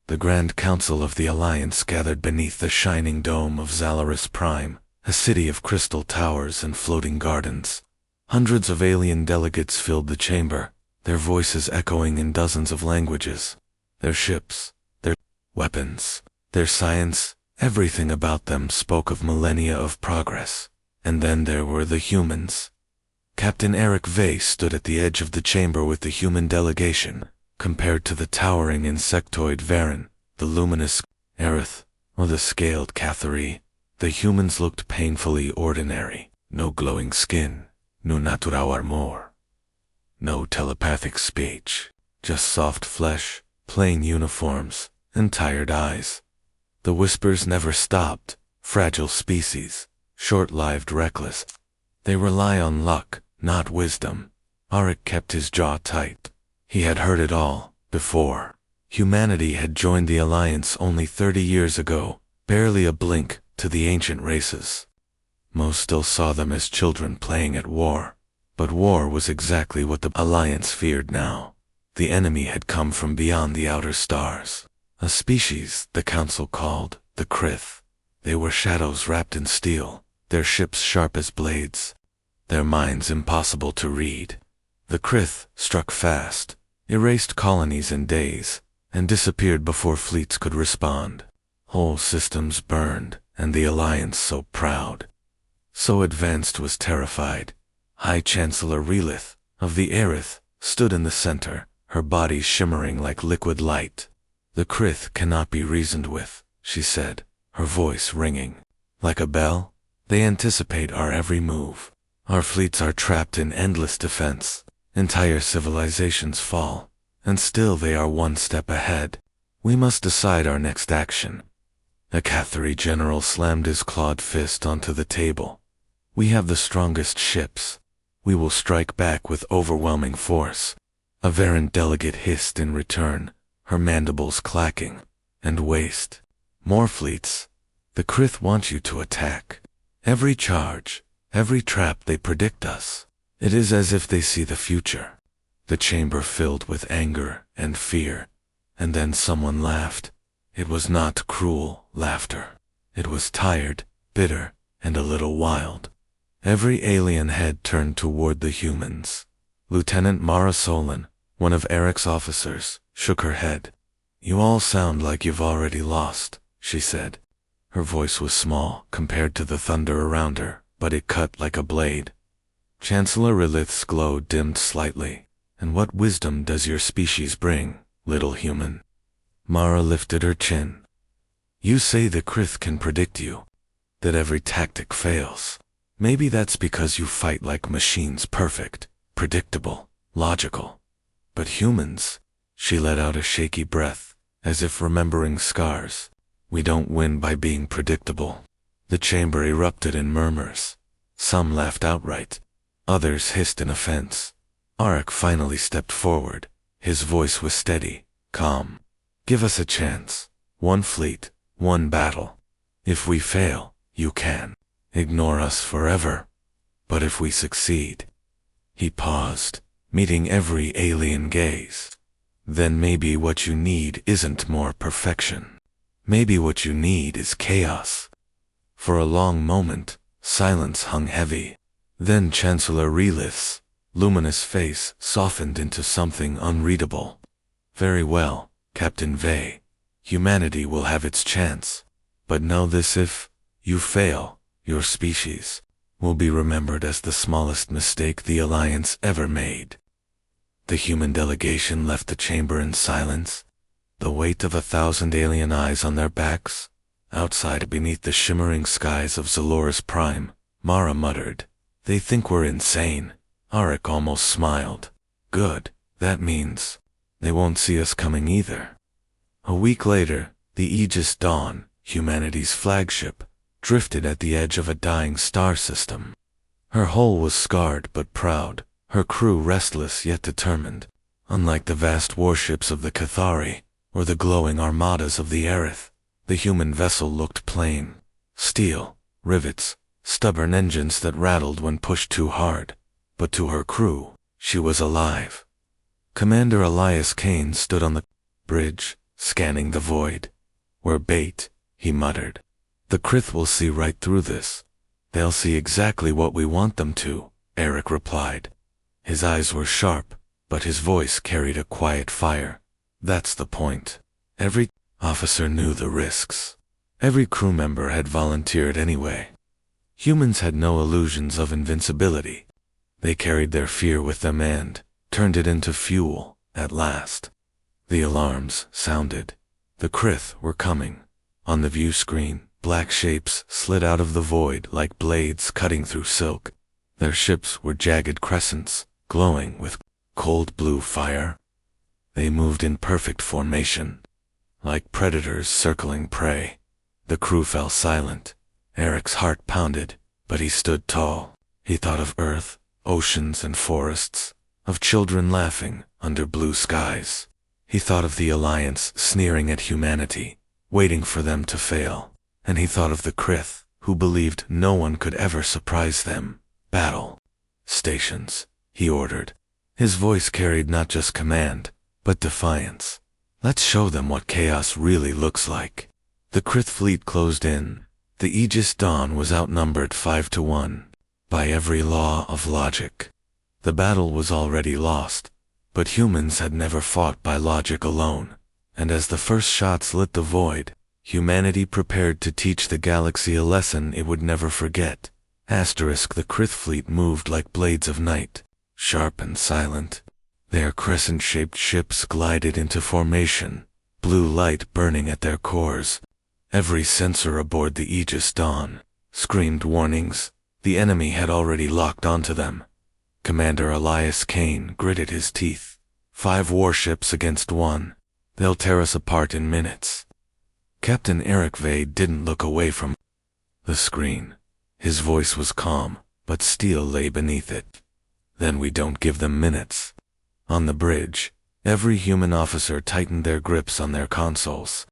The Grand Council of the Alliance gathered beneath the shining dome of Zalaris Prime, a city of crystal towers and floating gardens. Hundreds of alien delegates filled the chamber, their voices echoing in dozens of languages. Their ships, their weapons, their science, everything about them spoke of millennia of progress. And then there were the humans. Captain Eric Vey stood at the edge of the chamber with the human delegation. Compared to the towering insectoid Varen, the luminous Aerith, or the scaled Cathari, the humans looked painfully ordinary. No glowing skin, no natural armor, no telepathic speech, just soft flesh, plain uniforms, and tired eyes. The whispers never stopped. Fragile species, short-lived, reckless. They rely on luck, not wisdom. Auric kept his jaw tight. He had heard it all, before. Humanity had joined the Alliance only 30 years ago, barely a blink to the ancient races. Most still saw them as children playing at war. But war was exactly what the Alliance feared now. The enemy had come from beyond the outer stars. A species the Council called the Krith. They were shadows wrapped in steel, their ships sharp as blades, their minds impossible to read. The Krith struck fast, erased colonies in days, and disappeared before fleets could respond. Whole systems burned, and the Alliance, so proud, so advanced, was terrified. High Chancellor Relith, of the Aerith, stood in the center, her body shimmering like liquid light. The Krith cannot be reasoned with, she said, her voice ringing like a bell. They anticipate our every move. Our fleets are trapped in endless defense. Entire civilizations fall, and still they are one step ahead. We must decide our next action. A Cathari general slammed his clawed fist onto the table. We have the strongest ships. We will strike back with overwhelming force. A Varen delegate hissed in return, her mandibles clacking. And waste. More fleets. The Krith want you to attack. Every charge, every trap, they predict us. It is as if they see the future. The chamber filled with anger and fear. And then someone laughed. It was not cruel laughter. It was tired, bitter, and a little wild. Every alien head turned toward the humans. Lieutenant Mara Solon, one of Eric's officers, shook her head. You all sound like you've already lost, she said. Her voice was small compared to the thunder around her, but it cut like a blade. Chancellor Relith's glow dimmed slightly. And what wisdom does your species bring, little human? Mara lifted her chin. You say the Krith can predict you, that every tactic fails. Maybe that's because you fight like machines, perfect, predictable, logical. But humans, she let out a shaky breath, as if remembering scars. We don't win by being predictable. The chamber erupted in murmurs. Some laughed outright. Others hissed in offense. Auric finally stepped forward. His voice was steady, calm. Give us a chance. One fleet, one battle. If we fail, you can ignore us forever. But if we succeed... He paused, meeting every alien gaze. Then maybe what you need isn't more perfection. Maybe what you need is chaos. For a long moment, silence hung heavy. Then Chancellor Relith's luminous face softened into something unreadable. Very well, Captain Vey. Humanity will have its chance. But know this: if you fail, your species will be remembered as the smallest mistake the Alliance ever made. The human delegation left the chamber in silence, the weight of 1,000 alien eyes on their backs. Outside, beneath the shimmering skies of Zaloris Prime, Mara muttered, They think we're insane. Auric almost smiled. Good, that means they won't see us coming either. A week later, the Aegis Dawn, humanity's flagship, drifted at the edge of a dying star system. Her hull was scarred but proud, her crew restless yet determined. Unlike the vast warships of the Cathari, or the glowing armadas of the Aerith, the human vessel looked plain. Steel, rivets, stubborn engines that rattled when pushed too hard. But to her crew, she was alive. Commander Elias Kane stood on the bridge, scanning the void. "We're bait," he muttered. "The Krith will see right through this." "They'll see exactly what we want them to," Eric replied. His eyes were sharp, but his voice carried a quiet fire. "That's the point." Every officer knew the risks. Every crew member had volunteered anyway. Humans had no illusions of invincibility. They carried their fear with them and turned it into fuel, at last. The alarms sounded. The Krith were coming. On the view screen, black shapes slid out of the void like blades cutting through silk. Their ships were jagged crescents, glowing with cold blue fire. They moved in perfect formation, like predators circling prey. The crew fell silent. Eric's heart pounded, but he stood tall. He thought of Earth, oceans and forests, of children laughing under blue skies. He thought of the Alliance sneering at humanity, waiting for them to fail. And he thought of the Krith, who believed no one could ever surprise them. "Battle stations," he ordered. His voice carried not just command, but defiance. "Let's show them what chaos really looks like." The Krith fleet closed in. The Aegis Dawn was outnumbered 5-1. By every law of logic, the battle was already lost. But humans had never fought by logic alone. And as the first shots lit the void, humanity prepared to teach the galaxy a lesson it would never forget. The Krith fleet moved like blades of night, sharp and silent. Their crescent-shaped ships glided into formation, blue light burning at their cores. Every sensor aboard the Aegis Dawn screamed warnings. The enemy had already locked onto them. Commander Elias Kane gritted his teeth. 5 warships against 1. They'll tear us apart in minutes. Captain Eric Vade didn't look away from the screen. His voice was calm, but steel lay beneath it. "Then we don't give them minutes." On the bridge, every human officer tightened their grips on their consoles.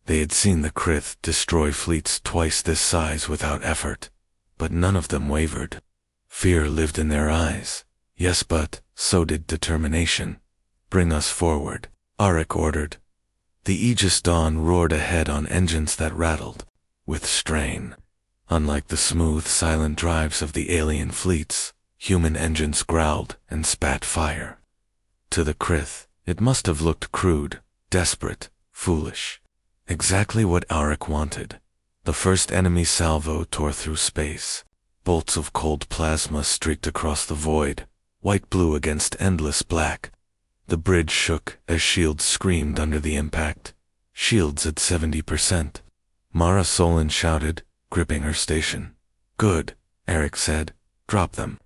They had seen the Krith destroy fleets twice this size without effort, but none of them wavered. Fear lived in their eyes. Yes, but so did determination. "Bring us forward," Arik ordered. The Aegis Dawn roared ahead on engines that rattled with strain. Unlike the smooth, silent drives of the alien fleets, human engines growled and spat fire. To the Krith, it must have looked crude, desperate, foolish. Exactly what Arik wanted. The first enemy salvo tore through space. Bolts of cold plasma streaked across the void, white-blue against endless black. The bridge shook as shields screamed under the impact. Shields at 70%. Mara Solon shouted, gripping her station. "Good," Eric said. "Drop them."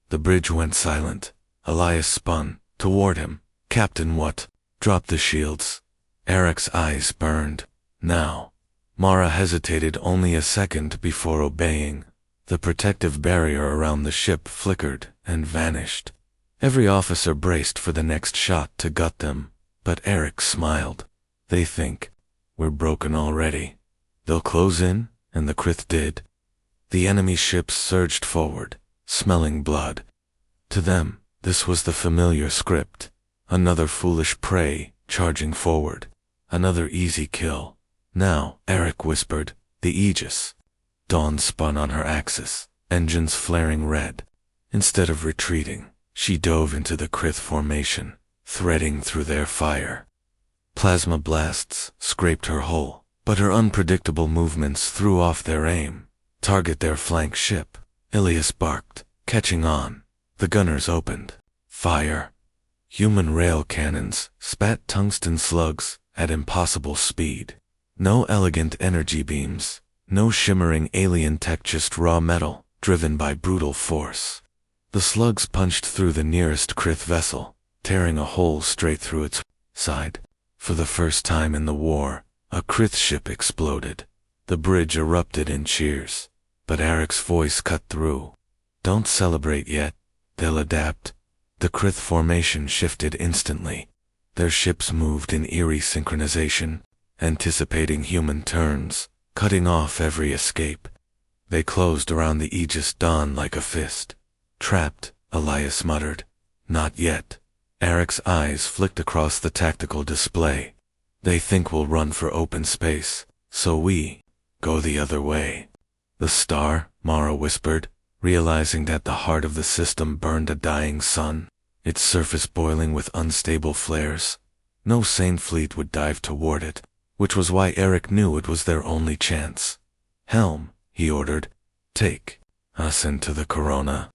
The bridge went silent. Elias spun toward him. "Captain, what?" "Drop the shields." Eric's eyes burned. "Now." Mara hesitated only a second before obeying. The protective barrier around the ship flickered and vanished. Every officer braced for the next shot to gut them, but Eric smiled. "They think we're broken already. They'll close in," and the Krith did. The enemy ships surged forward, smelling blood. To them, this was the familiar script. Another foolish prey charging forward. Another easy kill. "Now," Eric whispered, "the Aegis." Dawn spun on her axis, engines flaring red. Instead of retreating, she dove into the Krith formation, threading through their fire. Plasma blasts scraped her hull, but her unpredictable movements threw off their aim. "Target their flank ship," Ilias barked, catching on. The gunners opened fire. Human rail cannons spat tungsten slugs at impossible speed. No elegant energy beams, no shimmering alien tech, just raw metal, driven by brutal force. The slugs punched through the nearest Krith vessel, tearing a hole straight through its side. For the first time in the war, a Krith ship exploded. The bridge erupted in cheers, but Eric's voice cut through. "Don't celebrate yet. They'll adapt." The Krith formation shifted instantly. Their ships moved in eerie synchronization, anticipating human turns, cutting off every escape. They closed around the Aegis Dawn like a fist. "Trapped," Elias muttered. "Not yet." Eric's eyes flicked across the tactical display. They think we'll run for open space, so we go the other way. The star, Mara whispered, realizing that the heart of the system burned a dying sun, its surface boiling with unstable flares. No sane fleet would dive toward it, which was why Eric knew it was their only chance. Helm, he ordered, take us into the Corona.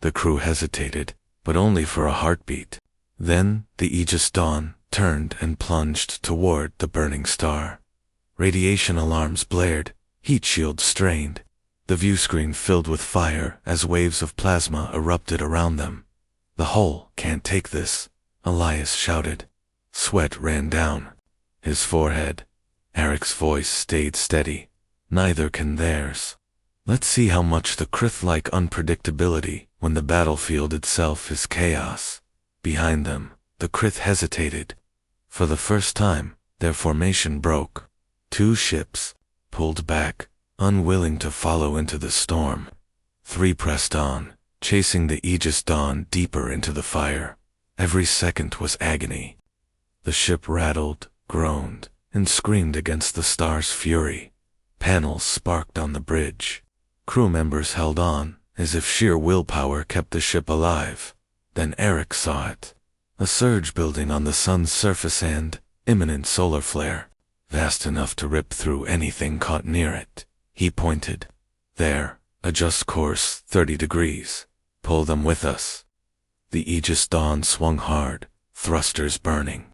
The crew hesitated, but only for a heartbeat. Then the Aegis Dawn turned and plunged toward the burning star. Radiation alarms blared, heat shields strained. The viewscreen filled with fire as waves of plasma erupted around them. The hull can't take this, Elias shouted. Sweat ran down his forehead. Eric's voice stayed steady. Neither can theirs. Let's see how much the Krith like unpredictability when the battlefield itself is chaos. Behind them, the Krith hesitated. For the first time, their formation broke. 2 ships pulled back, unwilling to follow into the storm. 3 pressed on, chasing the Aegis Dawn deeper into the fire. Every second was agony. The ship rattled, groaned, and screamed against the star's fury. Panels sparked on the bridge. Crew members held on, as if sheer willpower kept the ship alive. Then Eric saw it. A surge building on the sun's surface and imminent solar flare, vast enough to rip through anything caught near it. He pointed. There, adjust course 30 degrees. Pull them with us. The Aegis Dawn swung hard, thrusters burning.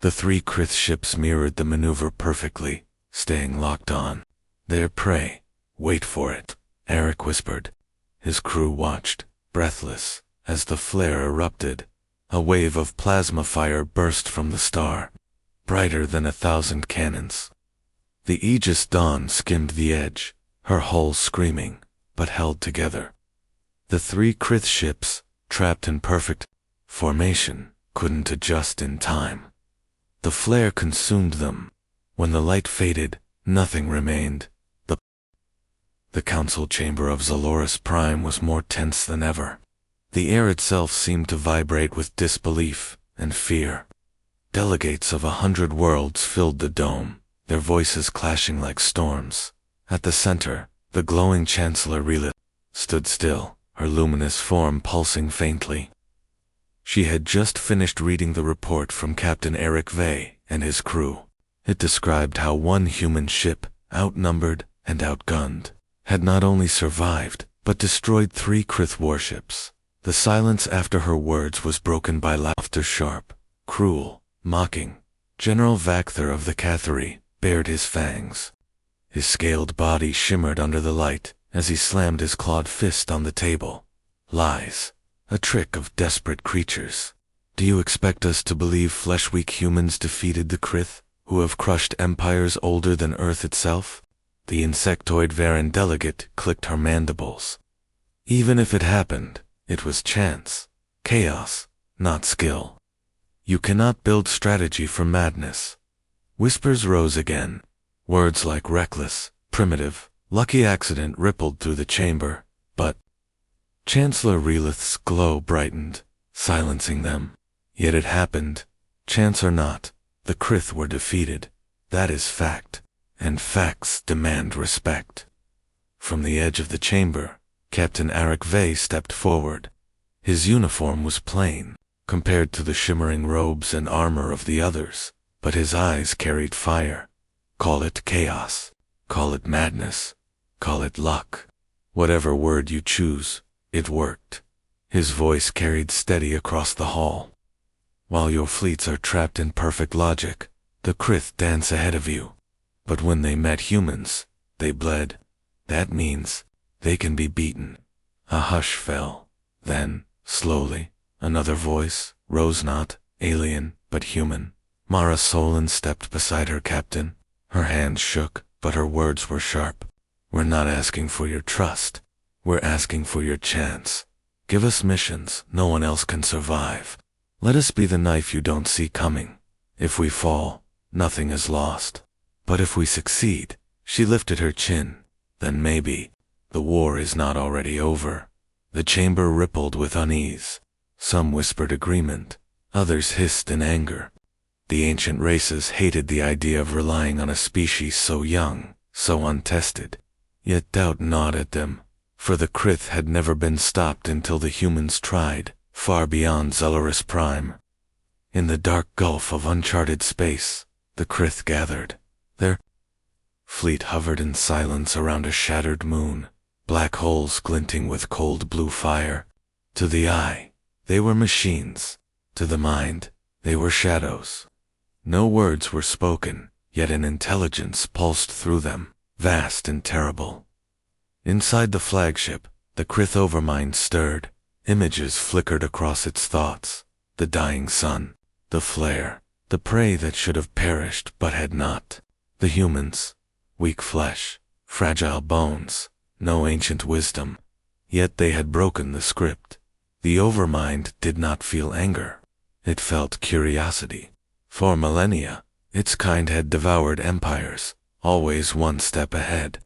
The 3 Krith ships mirrored the maneuver perfectly, staying locked on. Their prey. Wait for it, Eric whispered. His crew watched, breathless, as the flare erupted. A wave of plasma fire burst from the star, brighter than 1,000 cannons. The Aegis Dawn skimmed the edge, her hull screaming, but held together. The 3 Krith ships, trapped in perfect formation, couldn't adjust in time. The flare consumed them. When the light faded, nothing remained. The council chamber of Zaloris Prime was more tense than ever. The air itself seemed to vibrate with disbelief and fear. Delegates of 100 worlds filled the dome, their voices clashing like storms. At the center, the glowing Chancellor Relith stood still, her luminous form pulsing faintly. She had just finished reading the report from Captain Eric Vey and his crew. It described how 1 human ship, outnumbered and outgunned, had not only survived, but destroyed 3 Krith warships. The silence after her words was broken by laughter, sharp, cruel, mocking. General Vakthar of the Cathari bared his fangs. His scaled body shimmered under the light as he slammed his clawed fist on the table. Lies. A trick of desperate creatures. Do you expect us to believe flesh-weak humans defeated the Krith, who have crushed empires older than Earth itself? The insectoid Varen delegate clicked her mandibles. Even if it happened, it was chance, chaos, not skill. You cannot build strategy from madness. Whispers rose again. Words like reckless, primitive, lucky accident rippled through the chamber, but Chancellor Relith's glow brightened, silencing them. Yet it happened. Chance or not, the Krith were defeated. That is fact. And facts demand respect. From the edge of the chamber, Captain Eric Vey stepped forward. His uniform was plain, compared to the shimmering robes and armor of the others, but his eyes carried fire. Call it chaos, call it madness, call it luck. Whatever word you choose, it worked. His voice carried steady across the hall. While your fleets are trapped in perfect logic, the Krith dance ahead of you. But when they met humans, they bled. That means they can be beaten. A hush fell. Then, slowly, another voice rose, not alien, but human. Mara Solon stepped beside her captain. Her hands shook, but her words were sharp. We're not asking for your trust. We're asking for your chance. Give us missions no one else can survive. Let us be the knife you don't see coming. If we fall, nothing is lost. But if we succeed, she lifted her chin, then maybe the war is not already over. The chamber rippled with unease. Some whispered agreement, others hissed in anger. The ancient races hated the idea of relying on a species so young, so untested. Yet doubt gnawed at them, for the Krith had never been stopped until the humans tried, far beyond Zalaris Prime. In the dark gulf of uncharted space, the Krith gathered. Their fleet hovered in silence around a shattered moon, black holes glinting with cold blue fire. To the eye, they were machines. To the mind, they were shadows. No words were spoken, yet an intelligence pulsed through them, vast and terrible. Inside the flagship, the Krith overmind stirred. Images flickered across its thoughts. The dying sun, the flare, the prey that should have perished but had not. The humans, weak flesh, fragile bones, no ancient wisdom. Yet they had broken the script. The overmind did not feel anger. It felt curiosity. For millennia, its kind had devoured empires, always one step ahead.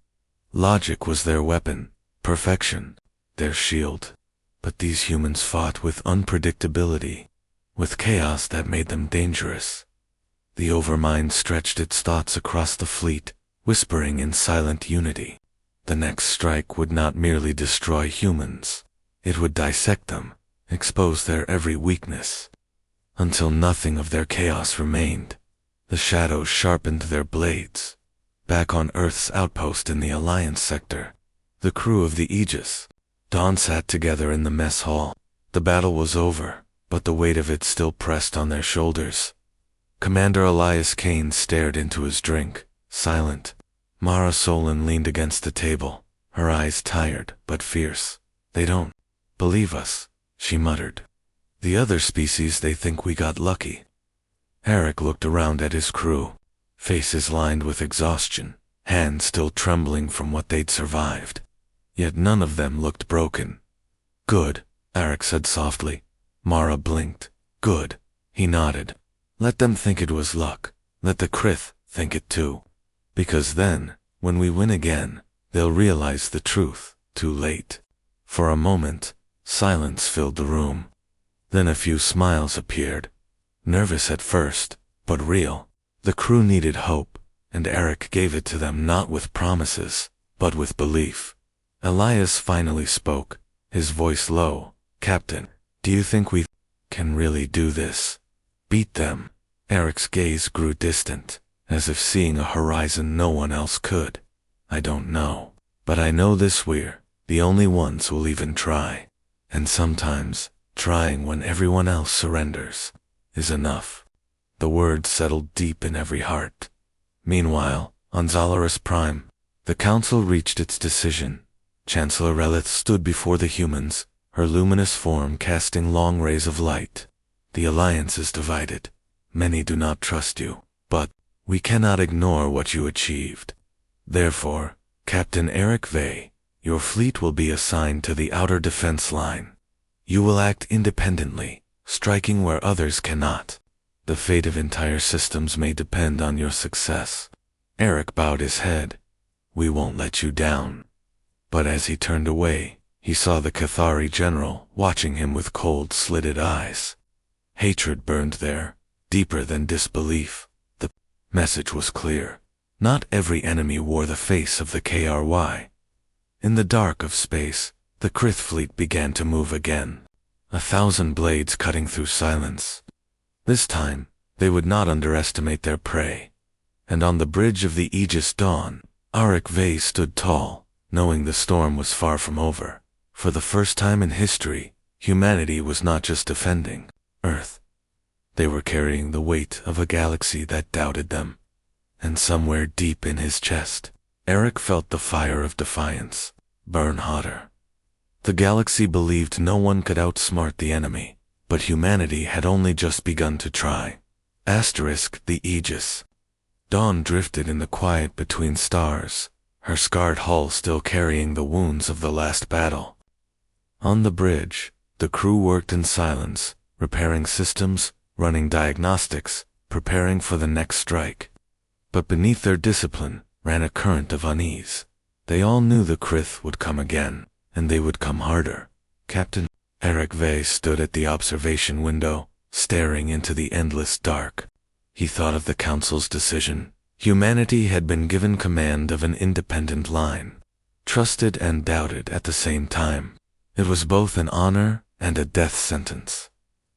Logic was their weapon, perfection, their shield. But these humans fought with unpredictability, with chaos that made them dangerous. The overmind stretched its thoughts across the fleet, whispering in silent unity. The next strike would not merely destroy humans. It would dissect them, expose their every weakness. Until nothing of their chaos remained, the shadows sharpened their blades. Back on Earth's outpost in the Alliance sector, the crew of the Aegis, Dawn sat together in the mess hall. The battle was over, but the weight of it still pressed on their shoulders. Commander Elias Kane stared into his drink, silent. Mara Solon leaned against the table, her eyes tired but fierce. "They don't believe us," she muttered. "The other species, they think we got lucky." Eric looked around at his crew, faces lined with exhaustion, hands still trembling from what they'd survived. Yet none of them looked broken. "Good," Eric said softly. Mara blinked. "Good." He nodded. "Let them think it was luck. Let the Krith think it too. Because then, when we win again, they'll realize the truth, too late." For a moment, silence filled the room. Then a few smiles appeared. Nervous at first, but real. The crew needed hope, and Eric gave it to them not with promises, but with belief. Elias finally spoke, his voice low. "Captain, do you think we can really do this? Beat them?" Eric's gaze grew distant, as if seeing a horizon no one else could. "I don't know. But I know this: we're the only ones who'll even try. And sometimes, trying when everyone else surrenders is enough." The words settled deep in every heart. Meanwhile, on Zalaris Prime, the council reached its decision. Chancellor Relith stood before the humans, her luminous form casting long rays of light. "The Alliance is divided. Many do not trust you, but we cannot ignore what you achieved. Therefore, Captain Eric Vey, your fleet will be assigned to the outer defense line. You will act independently, striking where others cannot. The fate of entire systems may depend on your success." Eric bowed his head. "We won't let you down." But as he turned away, he saw the Cathari general watching him with cold, slitted eyes. Hatred burned there, deeper than disbelief. The message was clear. Not every enemy wore the face of the KRY. In the dark of space, the Krith fleet began to move again. 1,000 blades cutting through silence. This time, they would not underestimate their prey. And on the bridge of the Aegis Dawn, Eric Vey stood tall, knowing the storm was far from over. For the first time in history, humanity was not just defending Earth. They were carrying the weight of a galaxy that doubted them. And somewhere deep in his chest, Eric felt the fire of defiance burn hotter. The galaxy believed no one could outsmart the enemy, but humanity had only just begun to try. The Aegis. Dawn drifted in the quiet between stars, her scarred hull still carrying the wounds of the last battle. On the bridge, the crew worked in silence, repairing systems, running diagnostics, preparing for the next strike. But beneath their discipline ran a current of unease. They all knew the Krith would come again, and they would come harder. Captain Eric Vey stood at the observation window, staring into the endless dark. He thought of the Council's decision. Humanity had been given command of an independent line. Trusted and doubted at the same time. It was both an honor and a death sentence.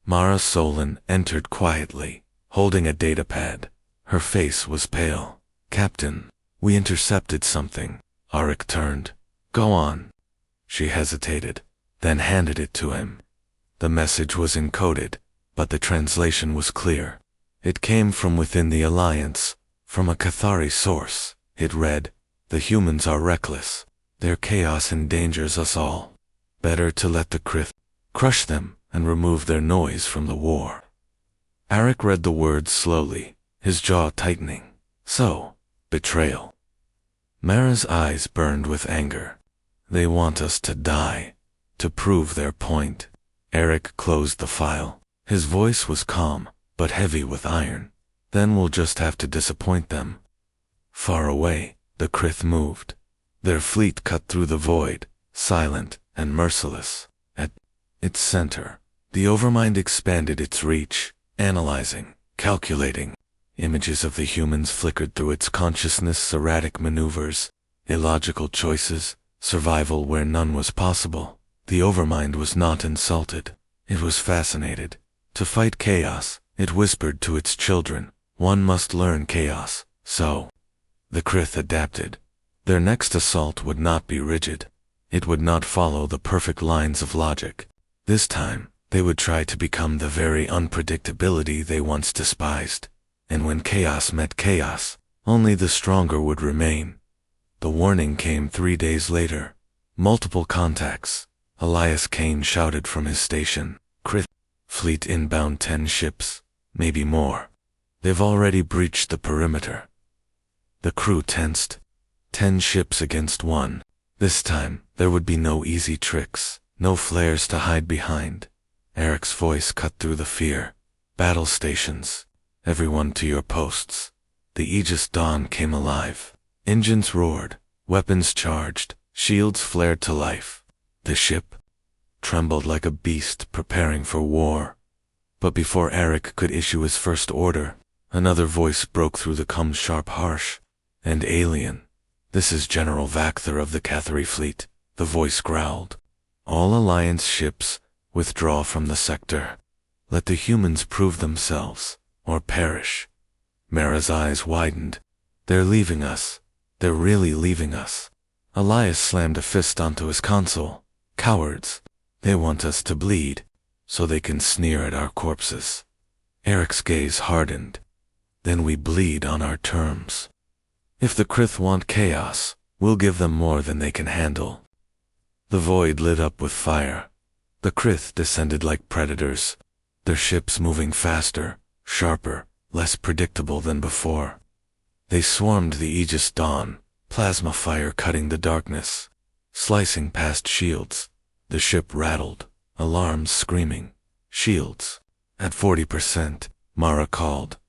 Mara Solon entered quietly, holding a datapad. Her face was pale. "Captain, we intercepted something." Arik turned. "Go on." She hesitated, then handed it to him. The message was encoded, but the translation was clear. It came from within the Alliance, from a Cathari source. It read, "The humans are reckless. Their chaos endangers us all. Better to let the Krith crush them and remove their noise from the war." Arik read the words slowly, his jaw tightening. So, betrayal. Mara's eyes burned with anger. "They want us to die, to prove their point." Arik closed the file. His voice was calm, but heavy with iron. "Then we'll just have to disappoint them." Far away, the Krith moved. Their fleet cut through the void, silent and merciless. At its center, the Overmind expanded its reach, analyzing, calculating. Images of the humans flickered through its consciousness, erratic maneuvers, illogical choices, survival where none was possible. The Overmind was not insulted. It was fascinated. To fight chaos, it whispered to its children, one must learn chaos. So, the Krith adapted. Their next assault would not be rigid. It would not follow the perfect lines of logic. This time, they would try to become the very unpredictability they once despised. And when chaos met chaos, only the stronger would remain. The warning came 3 days later. Multiple contacts. Elias Kane shouted from his station. "Krith, fleet inbound 10 ships, maybe more. They've already breached the perimeter." The crew tensed. 10 ships against 1. This time, there would be no easy tricks, no flares to hide behind. Eric's voice cut through the fear. "Battle stations. Everyone to your posts." The Aegis Dawn came alive. Engines roared, weapons charged, shields flared to life. The ship trembled like a beast preparing for war. But before Eric could issue his first order, another voice broke through the calm, sharp, harsh. "And alien. This is General Vakthar of the Cathari fleet," the voice growled. "All Alliance ships, withdraw from the sector. Let the humans prove themselves, or perish." Mara's eyes widened. "They're leaving us. They're really leaving us." Elias slammed a fist onto his console. "Cowards. They want us to bleed, so they can sneer at our corpses." Eric's gaze hardened. "Then we bleed on our terms. If the Krith want chaos, we'll give them more than they can handle." The void lit up with fire. The Krith descended like predators, their ships moving faster, sharper, less predictable than before. They swarmed the Aegis Dawn, plasma fire cutting the darkness, slicing past shields. The ship rattled, alarms screaming. "Shields at 40%, Mara called.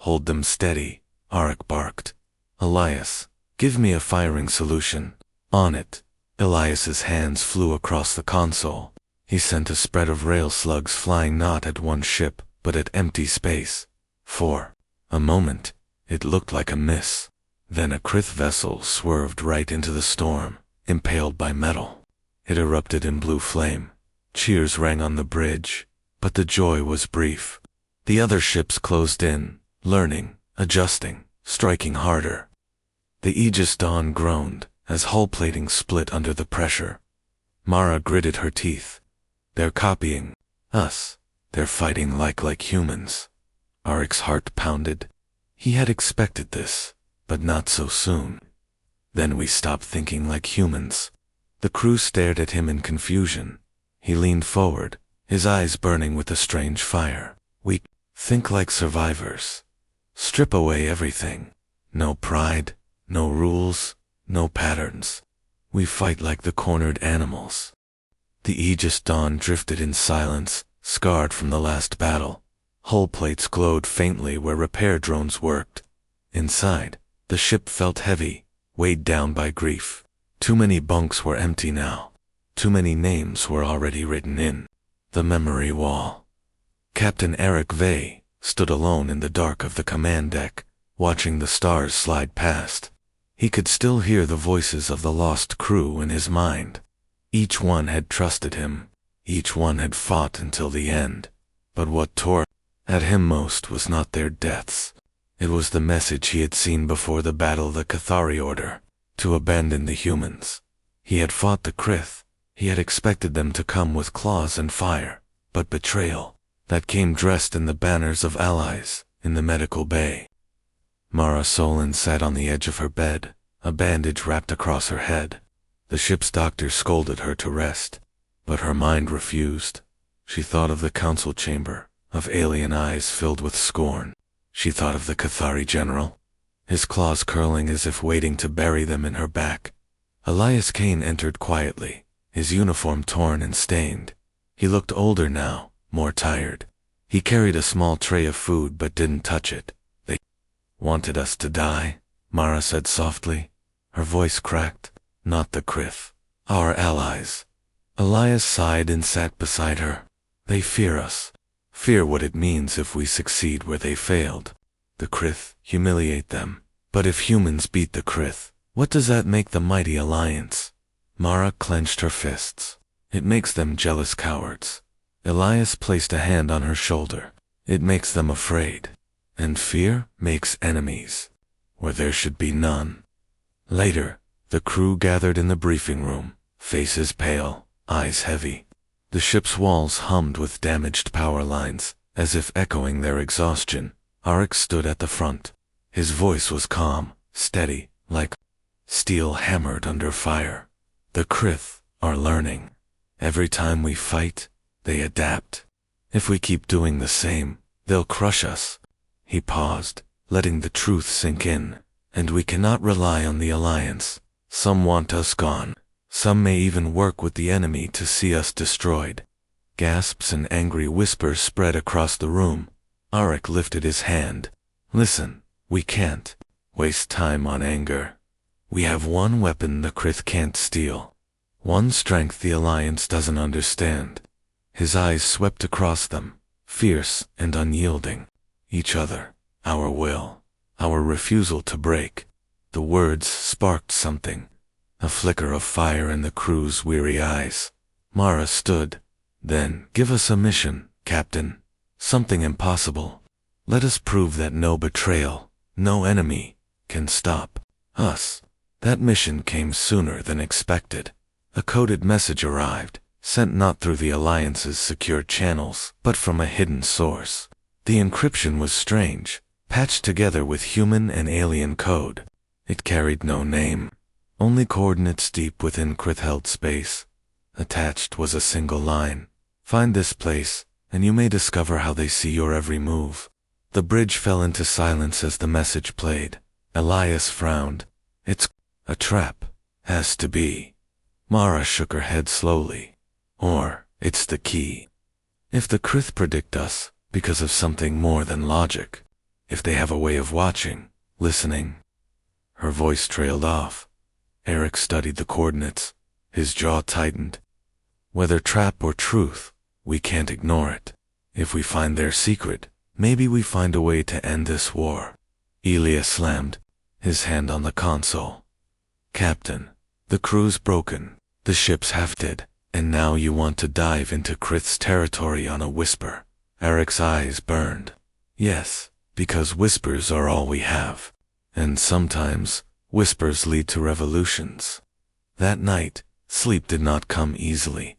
"Hold them steady," Arik barked. "Elias, give me a firing solution." "On it." Elias's hands flew across the console. He sent a spread of rail slugs flying not at one ship, but at empty space. For a moment, it looked like a miss. Then a Krith vessel swerved right into the storm, impaled by metal. It erupted in blue flame. Cheers rang on the bridge, but the joy was brief. The other ships closed in, learning, adjusting, striking harder. The Aegis Dawn groaned as hull plating split under the pressure. Mara gritted her teeth. "They're copying us. They're fighting like humans." Arik's heart pounded. He had expected this, but not so soon. "Then we stop thinking like humans." The crew stared at him in confusion. He leaned forward, his eyes burning with a strange fire. "We think like survivors. Strip away everything. No pride, no rules, no patterns. We fight like the cornered animals." The Aegis Dawn drifted in silence, scarred from the last battle. Hull plates glowed faintly where repair drones worked. Inside, the ship felt heavy, weighed down by grief. Too many bunks were empty now. Too many names were already written in the memory wall. Captain Eric Vey, stood alone in the dark of the command deck, watching the stars slide past. He could still hear the voices of the lost crew in his mind. Each one had trusted him. Each one had fought until the end. But what tore at him most was not their deaths. It was the message he had seen before the battle, the Cathari order, to abandon the humans. He had fought the Krith. He had expected them to come with claws and fire. But betrayal, that came dressed in the banners of allies, in the medical bay. Mara Solon sat on the edge of her bed, a bandage wrapped across her head. The ship's doctor scolded her to rest, but her mind refused. She thought of the council chamber, of alien eyes filled with scorn. She thought of the Cathari general, his claws curling as if waiting to bury them in her back. Elias Kane entered quietly, his uniform torn and stained. He looked older now, more tired. He carried a small tray of food but didn't touch it. They wanted us to die, Mara said softly. Her voice cracked. Not the Krith. Our allies. Elias sighed and sat beside her. They fear us. Fear what it means if we succeed where they failed. The Krith humiliate them. But if humans beat the Krith, what does that make the mighty alliance? Mara clenched her fists. It makes them jealous cowards. Elias placed a hand on her shoulder. It makes them afraid. And fear makes enemies, where there should be none. Later, the crew gathered in the briefing room, faces pale, eyes heavy. The ship's walls hummed with damaged power lines, as if echoing their exhaustion. Orcs stood at the front. His voice was calm, steady, like steel hammered under fire. The Krith are learning. Every time we fight, they adapt. If we keep doing the same, they'll crush us. He paused, letting the truth sink in. And we cannot rely on the alliance. Some want us gone. Some may even work with the enemy to see us destroyed. Gasps and angry whispers spread across the room. Arik lifted his hand. Listen, we can't waste time on anger. We have one weapon the Krith can't steal. One strength the alliance doesn't understand. His eyes swept across them, fierce and unyielding. Each other, our will, our refusal to break. The words sparked something, a flicker of fire in the crew's weary eyes. Mara stood. Then, give us a mission, Captain. Something impossible. Let us prove that no betrayal, no enemy, can stop us. That mission came sooner than expected. A coded message arrived, sent not through the Alliance's secure channels, but from a hidden source. The encryption was strange, patched together with human and alien code. It carried no name, only coordinates deep within Krith-held space. Attached was a single line. Find this place, and you may discover how they see your every move. The bridge fell into silence as the message played. Elias frowned. It's a trap. Has to be. Mara shook her head slowly. Or, it's the key. If the Krith predict us, because of something more than logic, if they have a way of watching, listening. Her voice trailed off. Eric studied the coordinates. His jaw tightened. Whether trap or truth, we can't ignore it. If we find their secret, maybe we find a way to end this war. Elias slammed, his hand on the console. Captain, the crew's broken, the ship's hefted, and now you want to dive into Krith's territory on a whisper. Eric's eyes burned. Yes, because whispers are all we have. And sometimes, whispers lead to revolutions. That night, sleep did not come easily.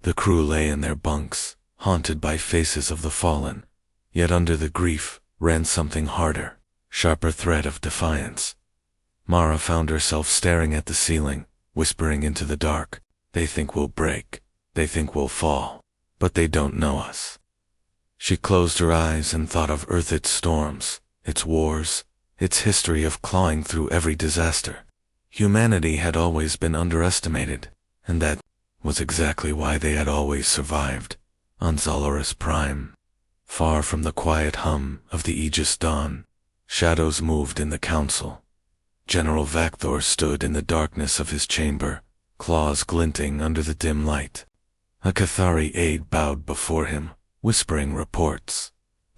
The crew lay in their bunks, haunted by faces of the fallen. Yet under the grief ran something harder, sharper thread of defiance. Mara found herself staring at the ceiling, whispering into the dark. They think we'll break. They think we'll fall. But they don't know us. She closed her eyes and thought of Earth, its storms, its wars, its history of clawing through every disaster. Humanity had always been underestimated, and that was exactly why they had always survived. On Zalaris Prime, far from the quiet hum of the Aegis dawn, shadows moved in the council. General Vakthor stood in the darkness of his chamber, claws glinting under the dim light. A Cathari aide bowed before him, whispering reports.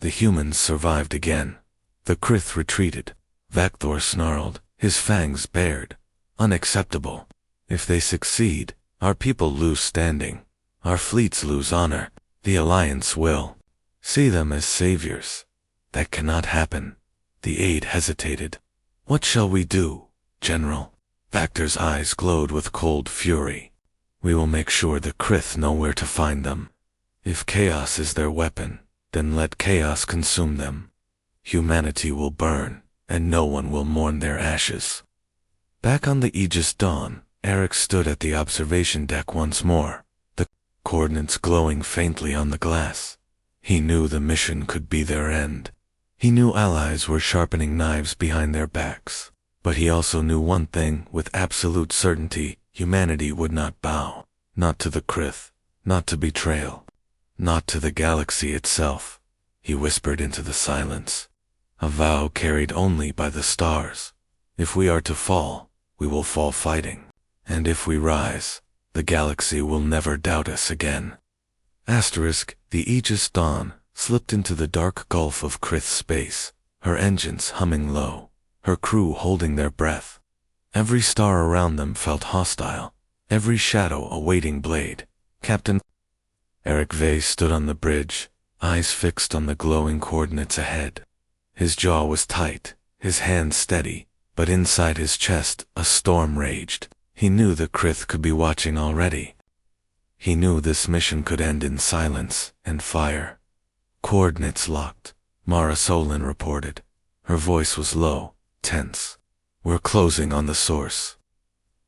The humans survived again. The Krith retreated. Vakthor snarled, his fangs bared. Unacceptable. If they succeed, our people lose standing. Our fleets lose honor. The Alliance will see them as saviors. That cannot happen. The aide hesitated. What shall we do, General? Vakthor's eyes glowed with cold fury. We will make sure the Krith know where to find them. If chaos is their weapon, then let chaos consume them. Humanity will burn, and no one will mourn their ashes. Back on the Aegis Dawn, Eric stood at the observation deck once more, the coordinates glowing faintly on the glass. He knew the mission could be their end. He knew allies were sharpening knives behind their backs. But he also knew one thing with absolute certainty: humanity would not bow. Not to the Krith, not to betrayal, not to the galaxy itself. He whispered into the silence. A vow carried only by the stars. If we are to fall, we will fall fighting. And if we rise, the galaxy will never doubt us again. The Aegis Dawn slipped into the dark gulf of Krith space, her engines humming low, her crew holding their breath. Every star around them felt hostile, every shadow a waiting blade. Captain Eric Vey stood on the bridge, eyes fixed on the glowing coordinates ahead. His jaw was tight, his hands steady, but inside his chest a storm raged. He knew the Krith could be watching already. He knew this mission could end in silence and fire. Coordinates locked, Mara Solin reported. Her voice was low, tense. We're closing on the source.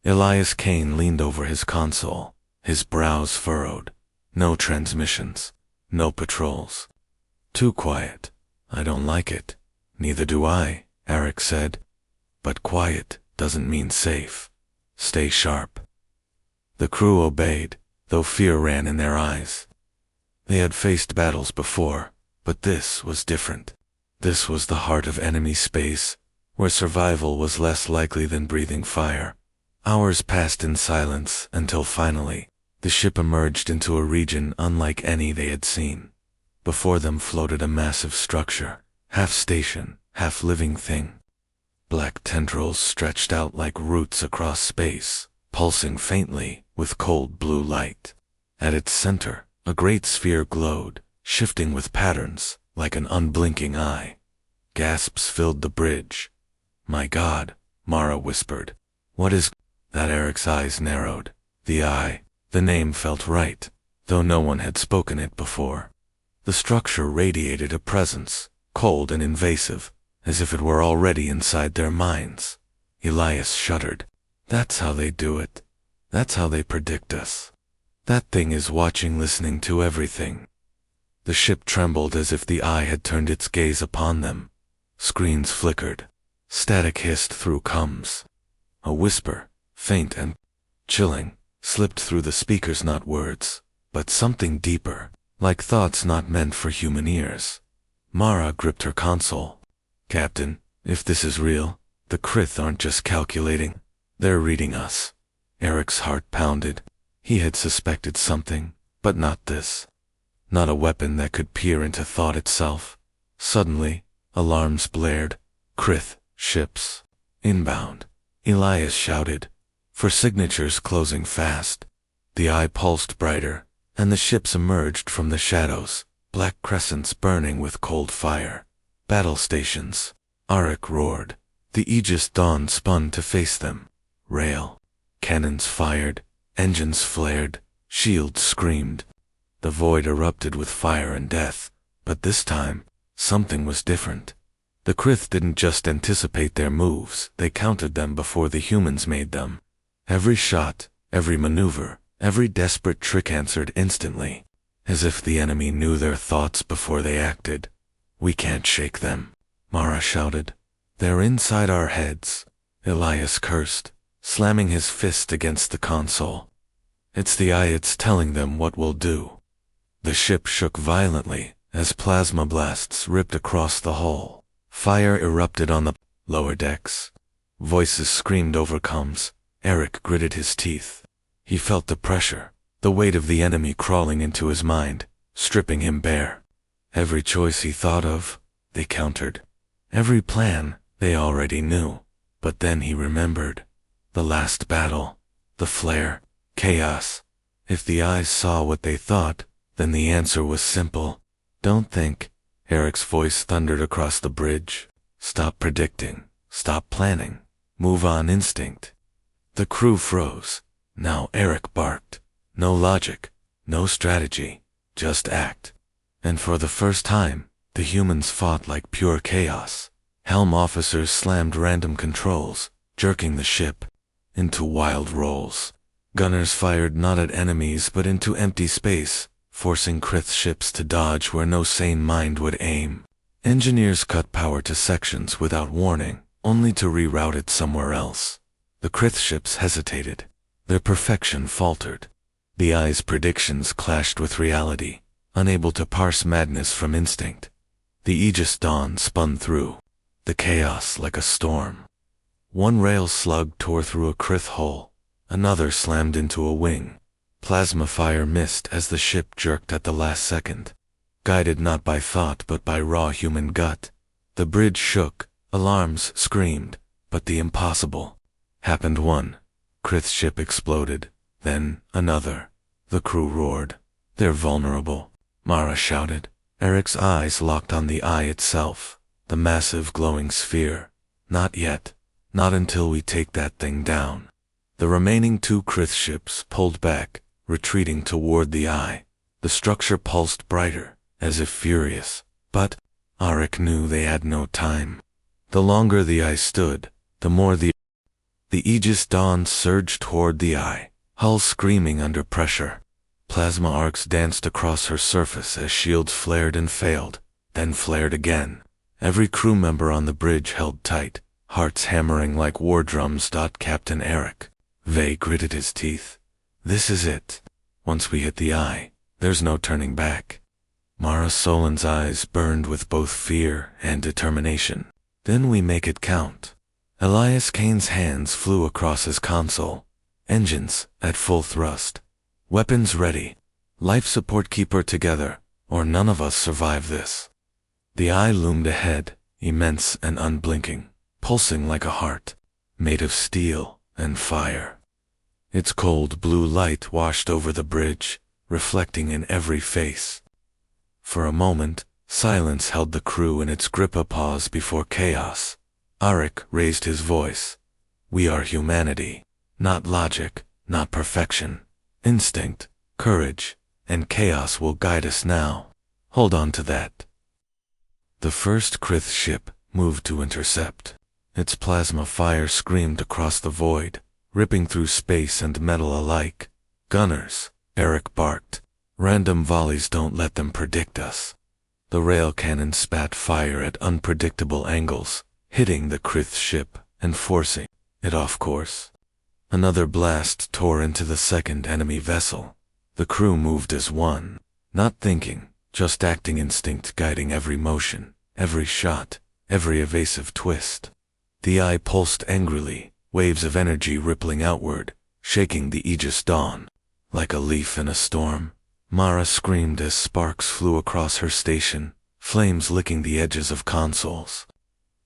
Elias Kane leaned over his console, his brows furrowed. No transmissions, no patrols. Too quiet. I don't like it. Neither do I, Eric said. But quiet doesn't mean safe. Stay sharp. The crew obeyed, though fear ran in their eyes. They had faced battles before, but this was different. This was the heart of enemy space, where survival was less likely than breathing fire. Hours passed in silence until finally, the ship emerged into a region unlike any they had seen. Before them floated a massive structure, half station, half living thing. Black tendrils stretched out like roots across space, pulsing faintly with cold blue light. At its center, a great sphere glowed, shifting with patterns like an unblinking eye. Gasps filled the bridge. My God, Mara whispered. What is that? Eric's eyes narrowed. The name felt right, though no one had spoken it before. The structure radiated a presence, cold and invasive, as if it were already inside their minds. Elias shuddered. That's how they do it. That's how they predict us. That thing is watching, listening to everything. The ship trembled as if the eye had turned its gaze upon them. Screens flickered. Static hissed through comms. A whisper, faint and chilling, slipped through the speakers, not words, but something deeper, like thoughts not meant for human ears. Mara gripped her console. Captain, if this is real, the Krith aren't just calculating. They're reading us. Eric's heart pounded. He had suspected something, but not this. Not a weapon that could peer into thought itself. Suddenly, alarms blared. Krith, ships, inbound. Elias shouted. For signatures closing fast. The eye pulsed brighter, and the ships emerged from the shadows, black crescents burning with cold fire. Battle stations. Arik roared. The Aegis Dawn spun to face them. Rail. Cannons fired. Engines flared. Shields screamed. The void erupted with fire and death, but this time, something was different. The Krith didn't just anticipate their moves, they counted them before the humans made them. Every shot, every maneuver, every desperate trick answered instantly, as if the enemy knew their thoughts before they acted. We can't shake them, Mara shouted. They're inside our heads, Elias cursed, slamming his fist against the console. It's the eye, it's telling them what we'll do. The ship shook violently as plasma blasts ripped across the hull. Fire erupted on the lower decks. Voices screamed over comms. Eric gritted his teeth. He felt the pressure, the weight of the enemy crawling into his mind, stripping him bare. Every choice he thought of, they countered. Every plan, they already knew. But then he remembered. The last battle. The flare. Chaos. If the eyes saw what they thought, then the answer was simple. Don't think. Eric's voice thundered across the bridge. Stop predicting. Stop planning. Move on instinct. The crew froze. Now Eric barked. No logic. No strategy. Just act. And for the first time, the humans fought like pure chaos. Helm officers slammed random controls, jerking the ship into wild rolls. Gunners fired not at enemies but into empty space, forcing Krith ships to dodge where no sane mind would aim. Engineers cut power to sections without warning, only to reroute it somewhere else. The Krith ships hesitated. Their perfection faltered. The eye's predictions clashed with reality, unable to parse madness from instinct. The Aegis Dawn spun through the chaos like a storm. One rail slug tore through a Krith hull. Another slammed into a wing. Plasma fire missed as the ship jerked at the last second. Guided not by thought but by raw human gut. The bridge shook, alarms screamed, but the impossible happened. One Krith ship exploded, then another. The crew roared. They're vulnerable, Mara shouted. Eric's eyes locked on the eye itself, the massive glowing sphere. Not yet. Not until we take that thing down. The remaining 2 Krith ships pulled back, retreating toward the eye. The structure pulsed brighter, as if furious. But Eric knew they had no time. The longer the eye stood, the more the Aegis Dawn surged toward the eye, hull screaming under pressure. Plasma arcs danced across her surface as shields flared and failed, then flared again. Every crew member on the bridge held tight, hearts hammering like war drums. Captain Eric Vey gritted his teeth. This is it. Once we hit the eye, there's no turning back. Mara Solan's eyes burned with both fear and determination. Then we make it count. Elias Kane's hands flew across his console. Engines at full thrust. Weapons ready. Life support keeper together, or none of us survive this. The eye loomed ahead, immense and unblinking, pulsing like a heart, made of steel and fire. Its cold blue light washed over the bridge, reflecting in every face. For a moment, silence held the crew in its grip. A pause before chaos. Eric raised his voice. We are humanity. Not logic, not perfection. Instinct, courage, and chaos will guide us now. Hold on to that. The first Krith ship moved to intercept. Its plasma fire screamed across the void, ripping through space and metal alike. Gunners, Eric barked. Random volleys, don't let them predict us. The rail cannon spat fire at unpredictable angles, hitting the Krith ship and forcing it off course. Another blast tore into the second enemy vessel. The crew moved as one, not thinking, just acting, instinct guiding every motion, every shot, every evasive twist. The eye pulsed angrily, waves of energy rippling outward, shaking the Aegis Dawn. Like a leaf in a storm, Mara screamed as sparks flew across her station, flames licking the edges of consoles.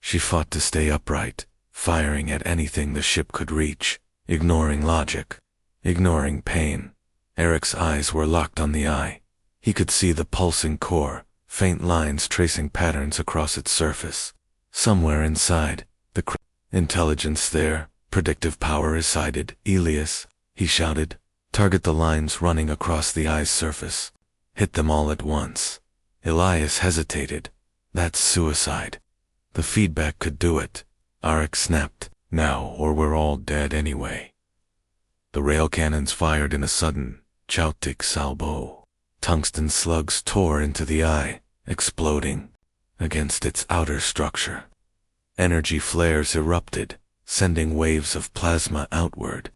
She fought to stay upright, firing at anything the ship could reach, ignoring logic, ignoring pain. Eric's eyes were locked on the eye. He could see the pulsing core, faint lines tracing patterns across its surface. Somewhere inside, the intelligence there, predictive power resided. Elias, he shouted. Target the lines running across the eye's surface. Hit them all at once. Elias hesitated. That's suicide. The feedback could do it. Eric snapped. Now, or we're all dead anyway. The rail cannons fired in a sudden, chaotic salvo. Tungsten slugs tore into the eye, exploding against its outer structure. Energy flares erupted, sending waves of plasma outward.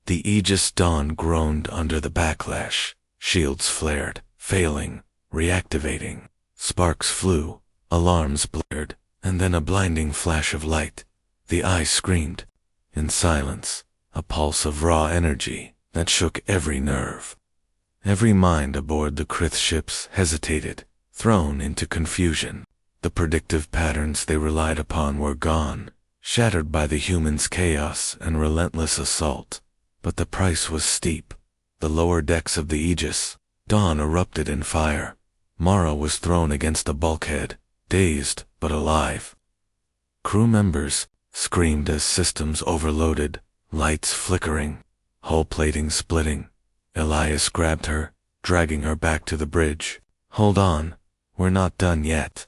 The Aegis Dawn groaned under the backlash. Shields flared, failing, reactivating. Sparks flew, alarms blared, and then a blinding flash of light. The eye screamed. In silence, a pulse of raw energy that shook every nerve. Every mind aboard the Krith ships hesitated, thrown into confusion. The predictive patterns they relied upon were gone, shattered by the humans' chaos and relentless assault. But the price was steep. The lower decks of the Aegis, Dawn erupted in fire. Mara was thrown against a bulkhead, dazed but alive. Crew members screamed as systems overloaded, lights flickering, hull plating splitting. Elias grabbed her, dragging her back to the bridge. "Hold on, we're not done yet."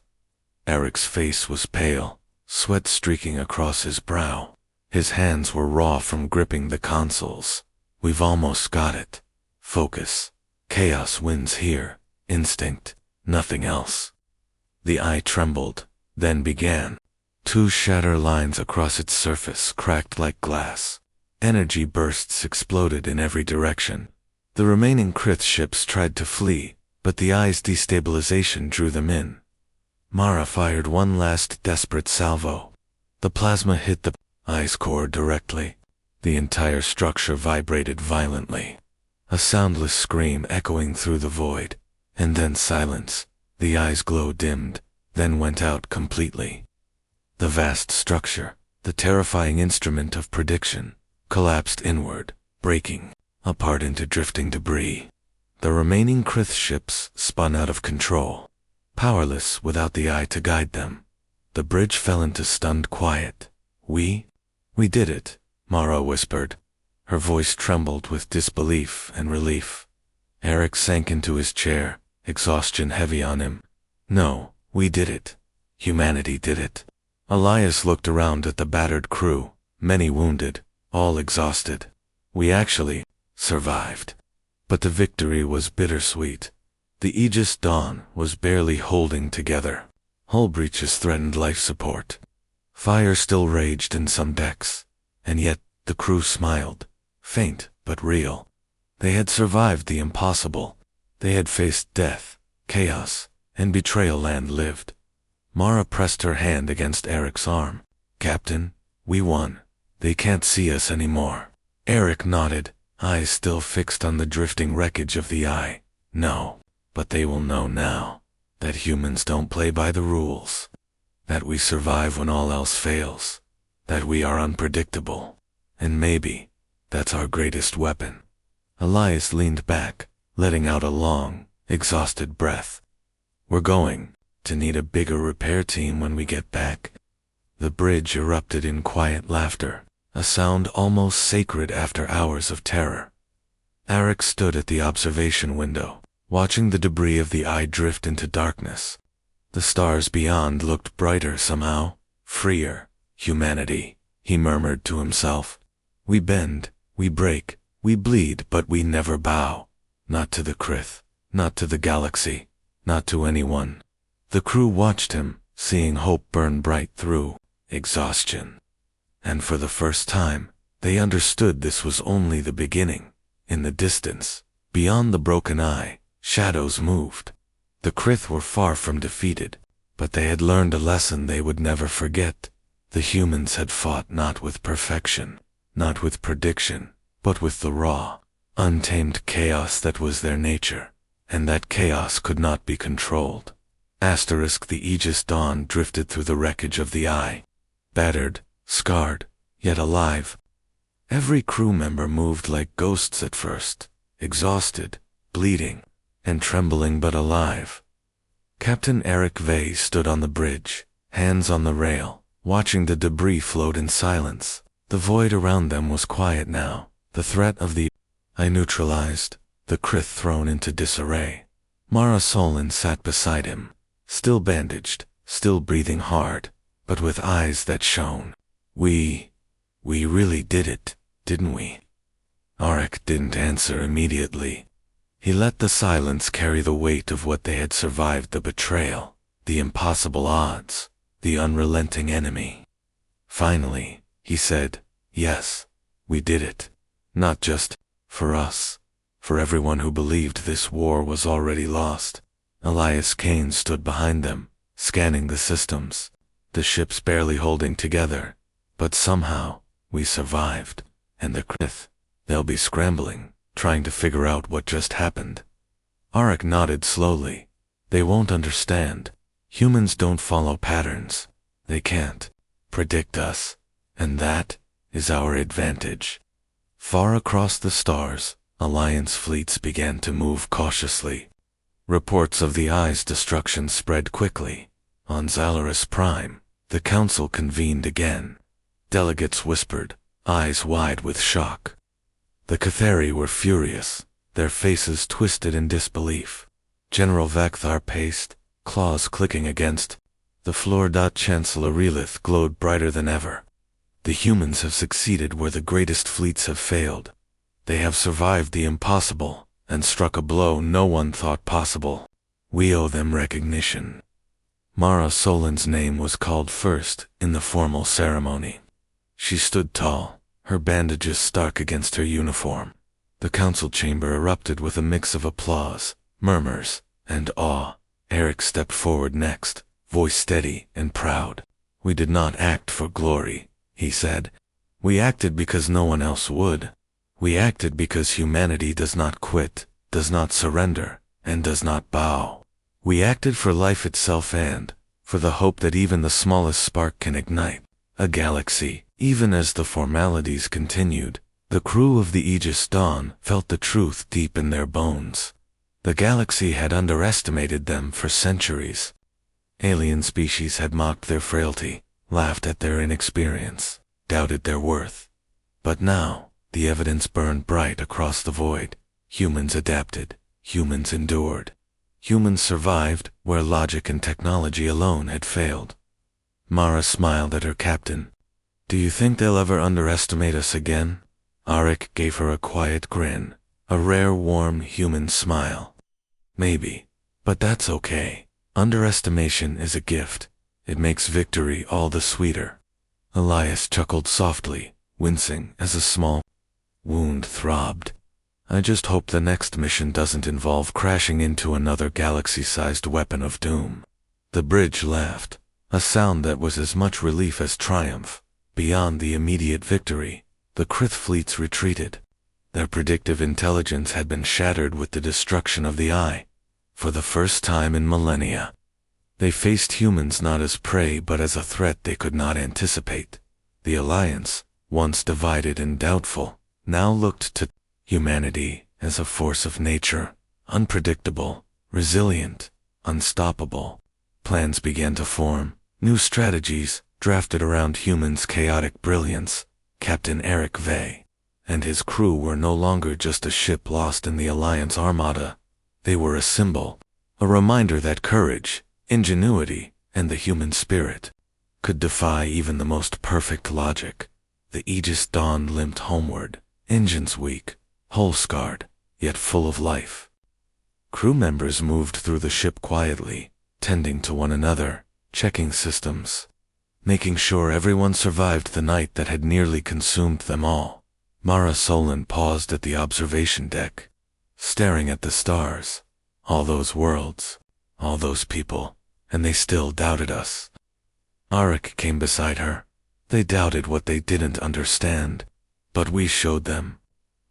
Eric's face was pale, sweat streaking across his brow. His hands were raw from gripping the consoles. "We've almost got it. Focus. Chaos wins here. Instinct. Nothing else." The eye trembled, then began. Two shatter lines across its surface cracked like glass. Energy bursts exploded in every direction. The remaining Krith ships tried to flee, but the eye's destabilization drew them in. Mara fired one last desperate salvo. The plasma hit the eye's core directly. The entire structure vibrated violently. A soundless scream echoing through the void, and then silence. The eye's glow dimmed, then went out completely. The vast structure, the terrifying instrument of prediction, collapsed inward, breaking apart into drifting debris. The remaining Krith ships spun out of control, powerless without the eye to guide them. The bridge fell into stunned quiet. We did it," Mara whispered. Her voice trembled with disbelief and relief. Eric sank into his chair, exhaustion heavy on him. "No, we did it. Humanity did it." Elias looked around at the battered crew, many wounded, all exhausted. "We actually survived." But the victory was bittersweet. The Aegis Dawn was barely holding together. Hull breaches threatened life support. Fire still raged in some decks, and yet the crew smiled, faint but real. They had survived the impossible. They had faced death, chaos, and betrayal and lived. Mara pressed her hand against Eric's arm. "Captain, we won. They can't see us anymore." Eric nodded, eyes still fixed on the drifting wreckage of the eye. "No, but they will know now that humans don't play by the rules, that we survive when all else fails, that we are unpredictable, and maybe that's our greatest weapon." Elias leaned back, letting out a long, exhausted breath. "We're going to need a bigger repair team when we get back." The bridge erupted in quiet laughter, a sound almost sacred after hours of terror. Eric stood at the observation window, watching the debris of the eye drift into darkness. The stars beyond looked brighter somehow, freer. "Humanity," he murmured to himself. "We bend, we break, we bleed, but we never bow. Not to the Krith, not to the galaxy, not to anyone." The crew watched him, seeing hope burn bright through exhaustion. And for the first time, they understood this was only the beginning. In the distance, beyond the broken eye, shadows moved. The Krith were far from defeated, but they had learned a lesson they would never forget. The humans had fought not with perfection, not with prediction, but with the raw, untamed chaos that was their nature, and that chaos could not be controlled. The Aegis Dawn drifted through the wreckage of the eye, battered, scarred, yet alive. Every crew member moved like ghosts at first, exhausted, bleeding, and trembling but alive. Captain Eric Vey stood on the bridge, hands on the rail, watching the debris float in silence. The void around them was quiet now, the threat of the eye neutralized, the Krith thrown into disarray. Mara Solon sat beside him, still bandaged, still breathing hard, but with eyes that shone. We really did it, didn't we?" Auric didn't answer immediately. He let the silence carry the weight of what they had survived: the betrayal, the impossible odds, the unrelenting enemy. Finally, he said, "Yes, we did it. Not just for us, for everyone who believed this war was already lost." Elias Kane stood behind them, scanning the systems, the ships barely holding together. "But somehow, we survived. And the Krith, they'll be scrambling, trying to figure out what just happened." Auric nodded slowly. They won't understand. Humans don't follow patterns. They can't predict us. And that is our advantage. Far across the stars, Alliance fleets began to move cautiously. Reports of the Eye's destruction spread quickly. On Zalaris Prime, the Council convened again. Delegates whispered, eyes wide with shock. The Cathari were furious, their faces twisted in disbelief. General Vakthar paced, claws clicking against the floor. Chancellor Relith glowed brighter than ever. The humans have succeeded where the greatest fleets have failed. They have survived the impossible and struck a blow no one thought possible. We owe them recognition. Mara Solin's name was called first in the formal ceremony. She stood tall, her bandages stark against her uniform. The council chamber erupted with a mix of applause, murmurs, and awe. Eric stepped forward next, voice steady and proud. We did not act for glory, he said. We acted because no one else would. We acted because humanity does not quit, does not surrender, and does not bow. We acted for life itself and for the hope that even the smallest spark can ignite a galaxy. Even as the formalities continued, the crew of the Aegis Dawn felt the truth deep in their bones. The galaxy had underestimated them for centuries. Alien species had mocked their frailty, laughed at their inexperience, doubted their worth. But now, the evidence burned bright across the void. Humans adapted, humans endured. Humans survived where logic and technology alone had failed. Mara smiled at her captain. Do you think they'll ever underestimate us again? Arik gave her a quiet grin, a rare warm human smile. Maybe, but that's okay. Underestimation is a gift. It makes victory all the sweeter. Elias chuckled softly, wincing as a small wound throbbed. I just hope the next mission doesn't involve crashing into another galaxy-sized weapon of doom. The bridge laughed, a sound that was as much relief as triumph. Beyond the immediate victory, the Krith fleets retreated. Their predictive intelligence had been shattered with the destruction of the Eye. For the first time in millennia, they faced humans not as prey but as a threat they could not anticipate. The Alliance, once divided and doubtful, now looked to humanity as a force of nature, unpredictable, resilient, unstoppable. Plans began to form, new strategies drafted around humans' chaotic brilliance. Captain Eric Vey and his crew were no longer just a ship lost in the Alliance armada. They were a symbol, a reminder that courage, ingenuity, and the human spirit could defy even the most perfect logic. The Aegis Dawn limped homeward, engines weak, hull scarred, yet full of life. Crew members moved through the ship quietly, tending to one another, checking systems, making sure everyone survived the night that had nearly consumed them all. Mara Solin paused at the observation deck, staring at the stars. All those worlds, all those people, and they still doubted us. Arik came beside her. They doubted what they didn't understand, but we showed them.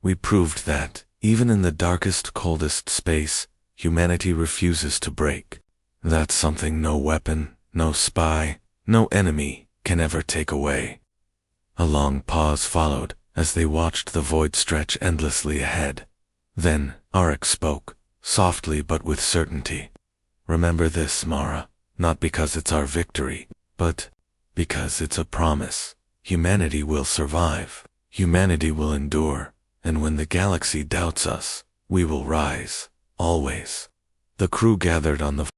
We proved that, even in the darkest, coldest space, humanity refuses to break. That's something no weapon, no spy, no enemy can ever take away. A long pause followed as they watched the void stretch endlessly ahead. Then, Arik spoke, softly but with certainty. Remember this, Mara, not because it's our victory, but because it's a promise. Humanity will survive, humanity will endure, and when the galaxy doubts us, we will rise, always. The crew gathered on the